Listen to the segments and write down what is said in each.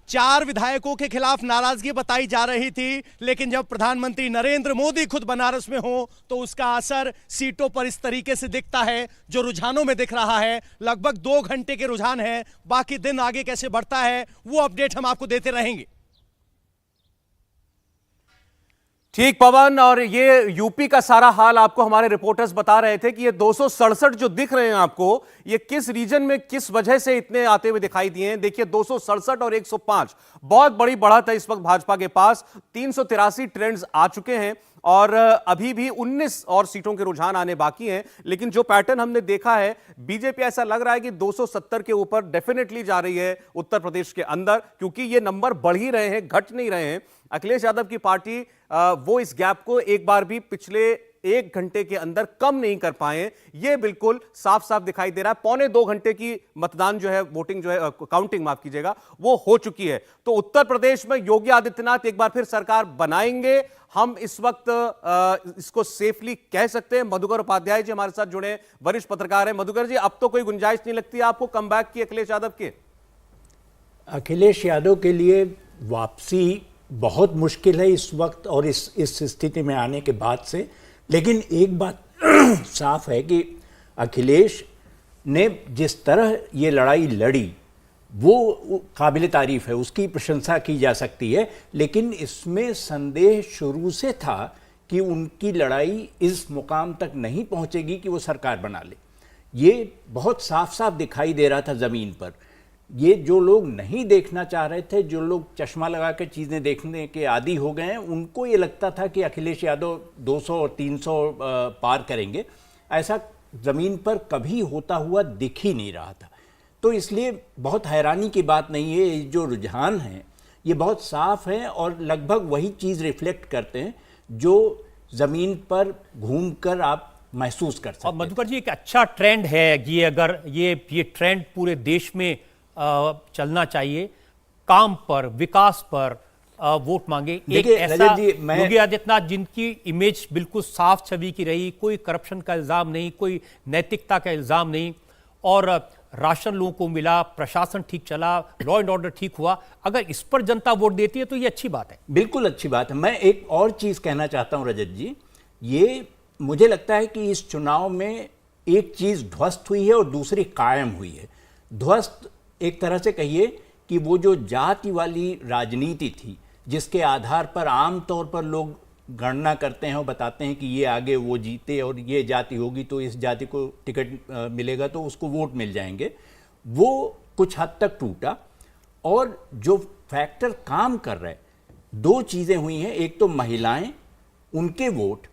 4 विधायकों के खिलाफ नाराजगी बताई जा रही थी, लेकिन जब प्रधानमंत्री नरेंद्र मोदी खुद बनारस में हो तो उसका असर सीटों पर इस तरीके से दिखता है जो रुझानों में दिख रहा है। लगभग 2 घंटे के रुझान है, बाकी दिन आगे कैसे बढ़ता है वो अपडेट हम आपको देते रहेंगे। ठीक पवन, और ये यूपी का सारा हाल आपको हमारे रिपोर्टर्स बता रहे थे कि ये 267 जो दिख रहे हैं आपको, ये किस रीजन में किस वजह से इतने आते हुए दिखाई दिए हैं। देखिए 267 और 105 बहुत बड़ी बढ़त है इस वक्त भाजपा के पास। 383 ट्रेंड्स आ चुके हैं और अभी भी 19 और सीटों के रुझान आने बाकी हैं। लेकिन जो पैटर्न हमने देखा है, बीजेपी ऐसा लग रहा है कि 270 के ऊपर डेफिनेटली जा रही है उत्तर प्रदेश के अंदर, क्योंकि ये नंबर बढ़ ही रहे हैं, घट नहीं रहे हैं। अखिलेश यादव की पार्टी वो इस गैप को एक बार भी पिछले 1 घंटे के अंदर कम नहीं कर पाए। ये बिल्कुल साफ साफ दिखाई दे रहा है। 1.25 घंटे की मतदान जो है, वोटिंग जो है, काउंटिंग माफ कीजिएगा, वो हो चुकी है। तो उत्तर प्रदेश में योगी आदित्यनाथ एक बार फिर सरकार बनाएंगे, हम इस वक्त इसको सेफली कह सकते हैं। मधुकर उपाध्याय जी हमारे साथ जुड़े, वरिष्ठ पत्रकार हैं। मधुकर जी, अब तो कोई गुंजाइश नहीं लगती है आपको कमबैक की अखिलेश यादव की? अखिलेश यादव के लिए वापसी बहुत मुश्किल है इस वक्त और इस स्थिति में आने के बाद से। लेकिन एक बात साफ है कि अखिलेश ने जिस तरह ये लड़ाई लड़ी वो काबिल तारीफ है, उसकी प्रशंसा की जा सकती है। लेकिन इसमें संदेह शुरू से था कि उनकी लड़ाई इस मुकाम तक नहीं पहुंचेगी कि वो सरकार बना ले। ये बहुत साफ साफ दिखाई दे रहा था ज़मीन पर। ये जो लोग नहीं देखना चाह रहे थे, जो लोग चश्मा लगा के चीज़ें देखने के आदी हो गए हैं, उनको ये लगता था कि अखिलेश यादव 200 और 300 पार करेंगे। ऐसा ज़मीन पर कभी होता हुआ दिख ही नहीं रहा था। तो इसलिए बहुत हैरानी की बात नहीं है, ये जो रुझान हैं ये बहुत साफ हैं और लगभग वही चीज़ रिफ्लेक्ट करते हैं जो ज़मीन पर घूमकर आप महसूस कर सकते हैं। और मधुकर जी, एक अच्छा ट्रेंड है ये, अगर ये ट्रेंड पूरे देश में चलना चाहिए। काम पर, विकास पर वोट मांगे। एक ऐसा योगी आदित्यनाथ जिनकी इमेज बिल्कुल साफ छवि की रही, कोई करप्शन का इल्जाम नहीं, कोई नैतिकता का इल्जाम नहीं, और राशन लोगों को मिला, प्रशासन ठीक चला, लॉ एंड ऑर्डर ठीक हुआ। अगर इस पर जनता वोट देती है तो ये अच्छी बात है। बिल्कुल अच्छी बात है। मैं एक और चीज कहना चाहता हूं रजत जी, ये मुझे लगता है कि इस चुनाव में एक चीज ध्वस्त हुई है और दूसरी कायम हुई है। ध्वस्त एक तरह से कहिए कि वो जो जाति वाली राजनीति थी, जिसके आधार पर आम तौर पर लोग गणना करते हैं और बताते हैं कि ये आगे वो जीते और ये जाति होगी तो इस जाति को टिकट मिलेगा तो उसको वोट मिल जाएंगे, वो कुछ हद तक टूटा। और जो फैक्टर काम कर रहे, 2 चीज़ें हुई हैं। एक तो महिलाएं, उनके वोट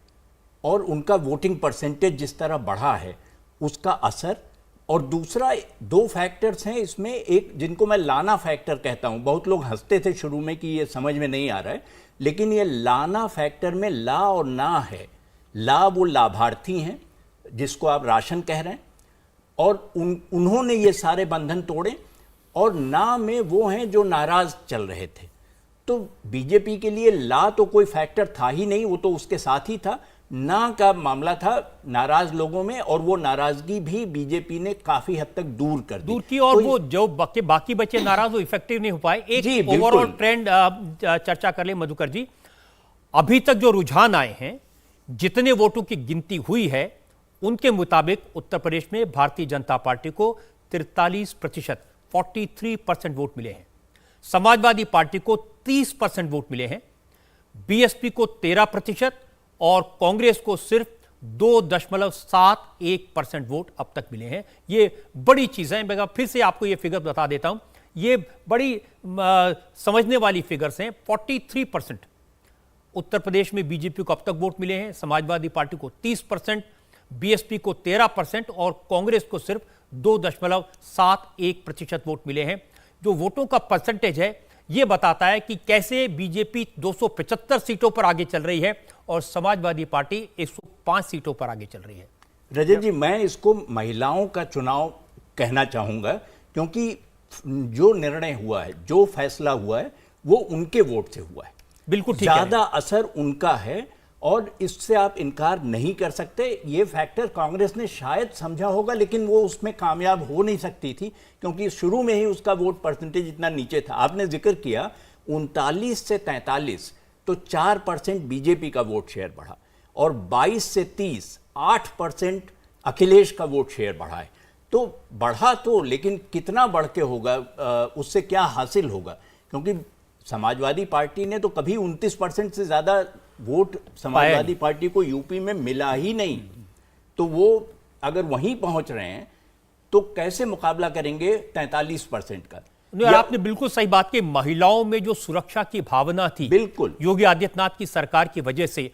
और उनका वोटिंग परसेंटेज जिस तरह बढ़ा है उसका असर, और दूसरा 2 फैक्टर्स हैं इसमें। एक जिनको मैं लाना फैक्टर कहता हूं, बहुत लोग हंसते थे शुरू में कि ये समझ में नहीं आ रहा है, लेकिन ये लाना फैक्टर में ला और ना है। ला वो लाभार्थी हैं जिसको आप राशन कह रहे हैं, और उन्होंने ये सारे बंधन तोड़े, और ना में वो हैं जो नाराज चल रहे थे। तो बीजेपी के लिए ला तो कोई फैक्टर था ही नहीं, वो तो उसके साथ ही था। ना का मामला था नाराज लोगों में, और वो नाराजगी भी बीजेपी ने काफी हद तक दूर की। और तो वो जो बाकी बचे नाराज, वो इफेक्टिव नहीं हो पाए। एक ओवरऑल ट्रेंड चर्चा कर ले मधुकर जी। अभी तक जो रुझान आए हैं, जितने वोटों की गिनती हुई है, उनके मुताबिक उत्तर प्रदेश में भारतीय जनता पार्टी को 43%, 43% वोट मिले हैं। समाजवादी पार्टी को 30% वोट मिले हैं, बीएसपी को 13% और कांग्रेस को सिर्फ 2.71% वोट अब तक मिले हैं। ये बड़ी चीज़ है। मैं फिर से आपको ये फिगर बता देता हूं, ये बड़ी समझने वाली फिगर्स हैं। 43% उत्तर प्रदेश में बीजेपी को अब तक वोट मिले हैं, समाजवादी पार्टी को 30%, बीएसपी को 13% और कांग्रेस को सिर्फ 2.71% वोट मिले हैं। जो वोटों का परसेंटेज है, ये बताता है कि कैसे बीजेपी 275 सीटों पर आगे चल रही है और समाजवादी पार्टी 105 सीटों पर आगे चल रही है। रजत जी, मैं इसको महिलाओं का चुनाव कहना चाहूंगा, क्योंकि जो निर्णय हुआ है, जो फैसला हुआ है, वो उनके वोट से हुआ है। बिल्कुल ठीक है। ज्यादा असर उनका है और इससे आप इनकार नहीं कर सकते। ये फैक्टर कांग्रेस ने शायद समझा होगा, लेकिन वो उसमें कामयाब हो नहीं सकती थी, क्योंकि शुरू में ही उसका वोट परसेंटेज इतना नीचे था। आपने जिक्र किया 39 से 43, तो 4% बीजेपी का वोट शेयर बढ़ा, और 22 से 30 8% अखिलेश का वोट शेयर बढ़ा है। तो बढ़ा तो, लेकिन कितना बढ़ के होगा, उससे क्या हासिल होगा? क्योंकि समाजवादी पार्टी ने तो कभी 29% से ज्यादा वोट समाजवादी पार्टी को यूपी में मिला ही नहीं। तो वो अगर वहीं पहुंच रहे हैं तो कैसे मुकाबला करेंगे 43% का? और आपने बिल्कुल सही बात की, महिलाओं में जो सुरक्षा की भावना थी बिल्कुल योगी आदित्यनाथ की सरकार की वजह से,